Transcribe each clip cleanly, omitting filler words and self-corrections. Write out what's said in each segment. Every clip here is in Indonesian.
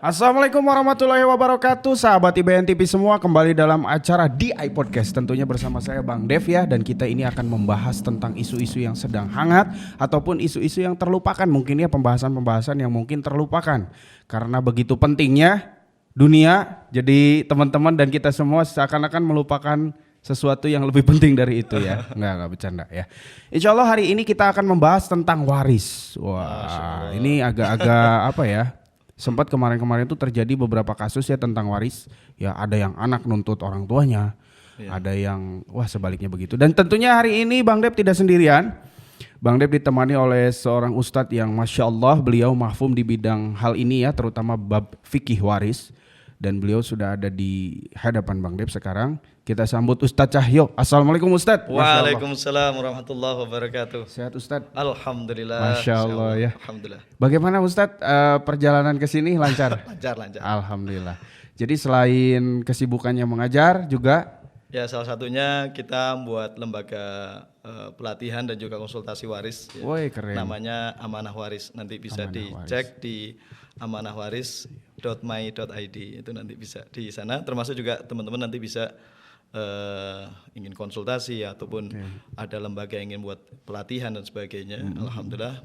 Assalamualaikum warahmatullahi wabarakatuh. Sahabat IBN TV semua, kembali dalam acara DI Podcast. Tentunya bersama saya Bang Dev ya. Dan kita ini akan membahas tentang isu-isu yang sedang hangat ataupun isu-isu yang terlupakan. Mungkin ya pembahasan-pembahasan yang mungkin terlupakan. Karena begitu pentingnya dunia, jadi teman-teman dan kita semua seakan-akan melupakan sesuatu yang lebih penting dari itu ya. Enggak bercanda ya. Insya Allah hari ini kita akan membahas tentang waris. Wah, ini agak-agak apa ya, sempat kemarin-kemarin itu terjadi beberapa kasus ya tentang waris. Ya ada yang anak nuntut orang tuanya, ada yang sebaliknya begitu. Dan tentunya hari ini Bang Dep tidak sendirian. Bang Dep ditemani oleh seorang ustadz yang Masya Allah beliau mahfum di bidang hal ini ya, terutama bab fikih waris. Dan beliau sudah ada di hadapan Bang Dep sekarang. Kita sambut Ustadz Cahyo. Assalamualaikum Ustadz. Waalaikumsalam warahmatullahi wabarakatuh. Sehat Ustadz? Alhamdulillah. Masya Allah ya. Alhamdulillah. Bagaimana Ustadz perjalanan ke sini lancar? Lancar. Alhamdulillah. Jadi selain kesibukannya mengajar juga? Ya salah satunya kita buat lembaga pelatihan dan juga konsultasi waris. Ya. Woi keren. Namanya Amanah Waris. Nanti bisa dicek di amanahwaris.my.id. Itu nanti bisa di sana. Termasuk juga teman-teman nanti bisa ingin konsultasi ya, ataupun ada lembaga yang ingin buat pelatihan dan sebagainya. Alhamdulillah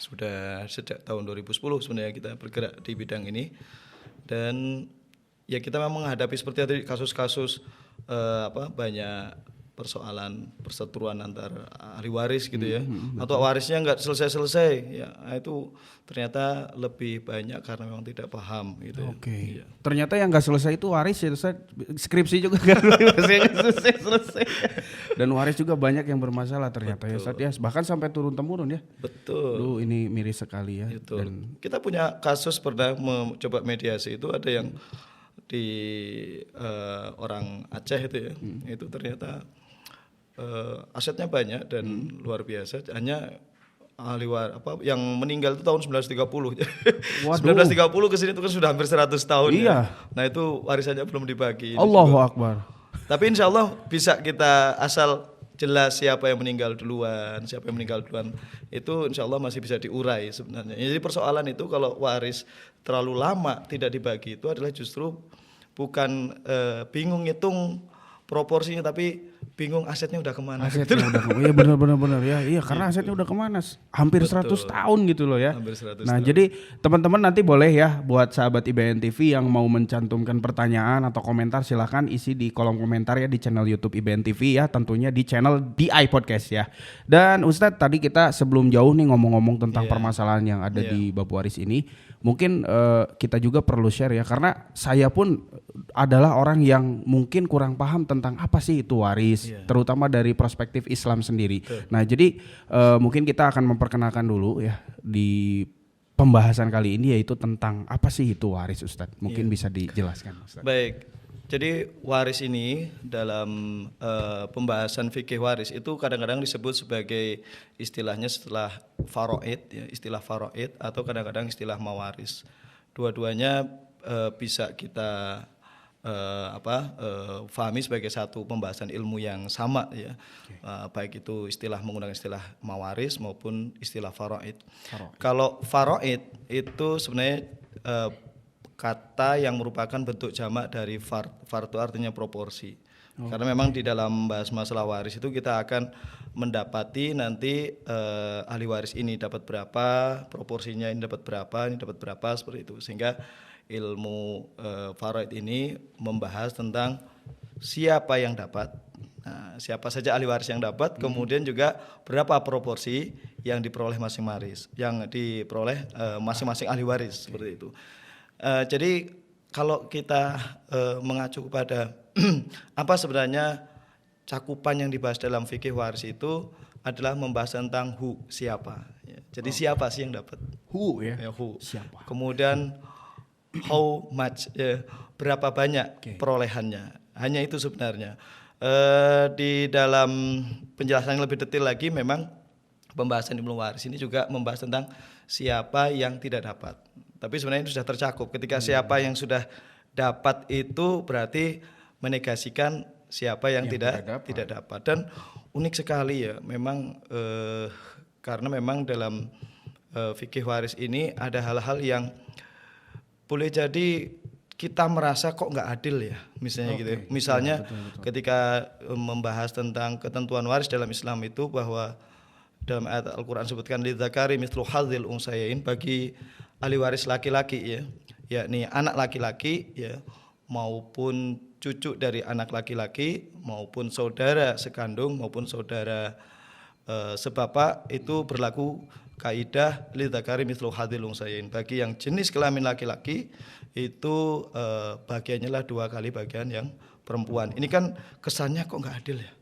sudah sejak tahun 2010 sebenarnya kita bergerak di bidang ini. Dan ya kita memang menghadapi seperti tadi kasus-kasus banyak persoalan perseteruan antar ahli waris gitu ya, atau warisnya nggak selesai ya, itu ternyata lebih banyak karena memang tidak paham gitu. Oke. Ya. Ternyata yang nggak selesai itu waris ya, skripsi juga kan selesai. Dan waris juga banyak yang bermasalah ternyata. Betul. Ya, bahkan sampai turun temurun ya. Betul. Duh, ini miris sekali ya. Dan kita punya kasus pernah mencoba mediasi, itu ada yang di orang Aceh itu ya, itu ternyata asetnya banyak dan luar biasa, hanya ahli waris yang meninggal itu tahun 1930. 1930 ke sini itu kan sudah hampir 100 tahun ya. Nah itu warisannya belum dibagi. Allahu Akbar. Tapi insya Allah bisa kita, asal jelas siapa yang meninggal duluan, itu insya Allah masih bisa diurai sebenarnya. Jadi persoalan itu kalau waris terlalu lama tidak dibagi itu adalah justru bukan bingung ngitung proporsinya, tapi bingung asetnya udah kemana. Asetnya udah kemana? Iya benar ya. Iya karena asetnya udah kemana? Hampir 100 tahun gitu loh ya. Hampir 100 nah tahun. Jadi teman-teman nanti boleh ya buat sahabat IBN TV yang mau mencantumkan pertanyaan atau komentar, silahkan isi di kolom komentar ya di channel YouTube IBN TV ya. Tentunya di channel DI Podcast ya. Dan Ustadz tadi kita sebelum jauh nih ngomong-ngomong tentang permasalahan yang ada di bab waris ini. Mungkin kita juga perlu share ya, karena saya pun adalah orang yang mungkin kurang paham tentang apa sih itu waris, terutama dari perspektif Islam sendiri. Nah jadi mungkin kita akan memperkenalkan dulu ya di pembahasan kali ini, yaitu tentang apa sih itu waris Ustadz. Mungkin bisa dijelaskan Ustadz. Baik, jadi waris ini dalam pembahasan fikih waris itu kadang-kadang disebut sebagai istilahnya setelah faraid ya, istilah faraid, atau kadang-kadang istilah mawaris. Dua-duanya bisa kita fahami sebagai satu pembahasan ilmu yang sama ya. Baik itu menggunakan istilah mawaris maupun istilah faraid. Kalau faraid itu sebenarnya kata yang merupakan bentuk jamak dari fard. Fard itu artinya proporsi. Karena memang di dalam bahas masalah waris itu kita akan mendapati nanti ahli waris ini dapat berapa, proporsinya ini dapat berapa seperti itu. Sehingga ilmu faraid ini membahas tentang siapa yang dapat, siapa saja ahli waris yang dapat, kemudian juga berapa proporsi yang diperoleh masing-masing ahli waris seperti itu. Jadi kalau kita mengacu kepada apa sebenarnya cakupan yang dibahas dalam fikih waris itu adalah membahas tentang siapa. Ya. Jadi siapa sih yang dapat? Who. Siapa? Kemudian how much, ya, berapa banyak perolehannya. Hanya itu sebenarnya. Di dalam penjelasan yang lebih detail lagi, memang pembahasan ilmu waris ini juga membahas tentang siapa yang tidak dapat. Tapi sebenarnya itu sudah tercakup. Ketika siapa yang sudah dapat itu berarti menegasikan siapa yang tidak dapat. Dan unik sekali ya, memang karena memang dalam fikih waris ini ada hal-hal yang boleh jadi kita merasa kok nggak adil ya, misalnya gitu. Misalnya betul. ketika membahas tentang ketentuan waris dalam Islam itu bahwa dalam ayat Al-Qur'an sebutkan lidzakari mithlu hadzil unsayain, bagi ahli waris laki-laki ya, yakni anak laki-laki ya maupun cucu dari anak laki-laki maupun saudara sekandung maupun saudara sebapak, itu berlaku kaidah lidzakari mithlu hadzil unsayain. Bagi yang jenis kelamin laki-laki itu bagiannya lah 2 kali bagian yang perempuan. Ini kan kesannya kok nggak adil ya.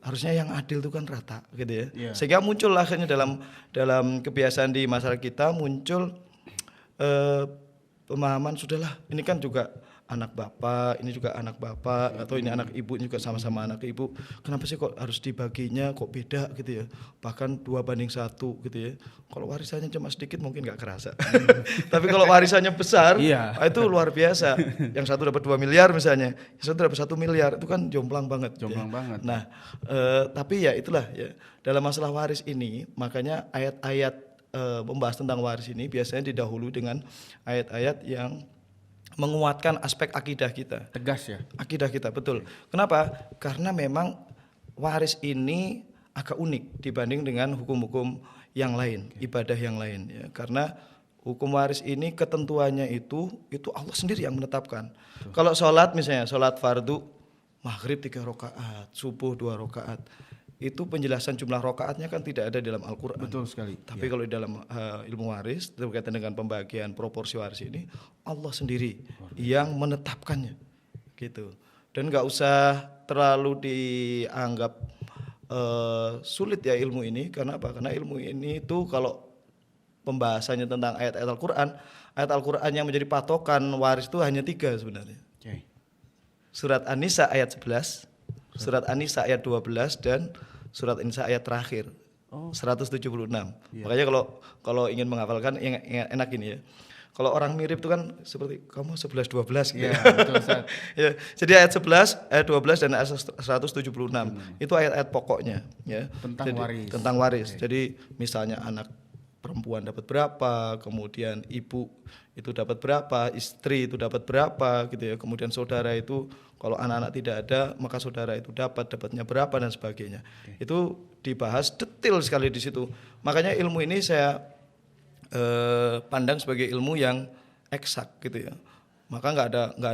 Harusnya yang adil itu kan rata gitu ya. Yeah. Sehingga muncul akhirnya dalam kebiasaan di masyarakat kita muncul pemahaman sudahlah ini kan juga anak bapak, ini juga anak bapak, atau ini anak ibu, ini juga sama-sama anak ibu. Kenapa sih kok harus dibaginya kok beda gitu ya? Bahkan 2:1 gitu ya. Kalau warisannya cuma sedikit mungkin nggak kerasa. Tapi kalau warisannya besar, itu luar biasa. Yang satu dapat 2 miliar misalnya, yang satu dapat 1 miliar, itu kan jomplang banget. Banget. Nah, tapi ya itulah ya. Dalam masalah waris ini, makanya ayat-ayat membahas tentang waris ini biasanya didahului dengan ayat-ayat yang menguatkan aspek akidah kita. Tegas ya. Akidah kita, betul. Kenapa? Karena memang waris ini agak unik dibanding dengan hukum-hukum yang lain, ibadah yang lain ya. Karena hukum waris ini ketentuannya itu Allah sendiri yang menetapkan. Kalau sholat misalnya, sholat fardu, maghrib 3 rakaat, subuh 2 rakaat. Itu penjelasan jumlah rakaatnya kan tidak ada dalam Al-Qur'an. Betul sekali. Tapi kalau di dalam ilmu waris berkaitan dengan pembagian proporsi waris ini Allah sendiri yang menetapkannya, gitu. Dan nggak usah terlalu dianggap sulit ya ilmu ini. Karena apa? Karena ilmu ini itu kalau pembahasannya tentang ayat Al-Qur'an yang menjadi patokan waris itu hanya 3 sebenarnya. Surat An-Nisa ayat 11. Surat An-Nisa ayat 12 dan surat An-Nisa ayat terakhir 176. Makanya kalau ingin menghafalkan yang enak ini ya. Kalau orang mirip itu kan seperti kamu 11 12 gitu. Ya, betul, ya. Jadi ayat 11, ayat 12 dan ayat 176. Itu ayat-ayat pokoknya ya. Tentang waris. Jadi misalnya anak perempuan dapat berapa, kemudian ibu itu dapat berapa, istri itu dapat berapa gitu ya. Kemudian saudara itu kalau anak-anak tidak ada maka saudara itu dapatnya berapa dan sebagainya. Itu dibahas detail sekali di situ. Makanya ilmu ini saya pandang sebagai ilmu yang eksak gitu ya. Maka nggak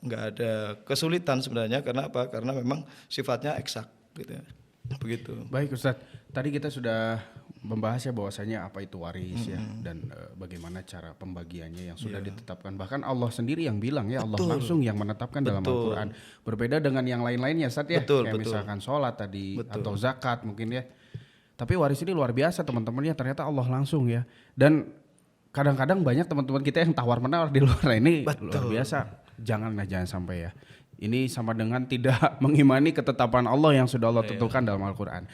ada kesulitan sebenarnya. Karena apa? Karena memang sifatnya eksak gitu ya. Begitu. Baik Ustadz, tadi kita sudah membahas ya bahwasanya apa itu waris ya, dan bagaimana cara pembagiannya yang sudah ditetapkan. Bahkan Allah sendiri yang bilang ya, Allah langsung yang menetapkan dalam Al-Quran. Berbeda dengan yang lain-lainnya Ustadz ya, kayak misalkan sholat tadi atau zakat mungkin ya. Tapi waris ini luar biasa teman-teman ya, ternyata Allah langsung ya. Dan kadang-kadang banyak teman-teman kita yang tawar-menawar di luar ini luar biasa. Jangan sampai ya. Ini sama dengan tidak mengimani ketetapan Allah yang sudah Allah tentukan dalam Al-Quran.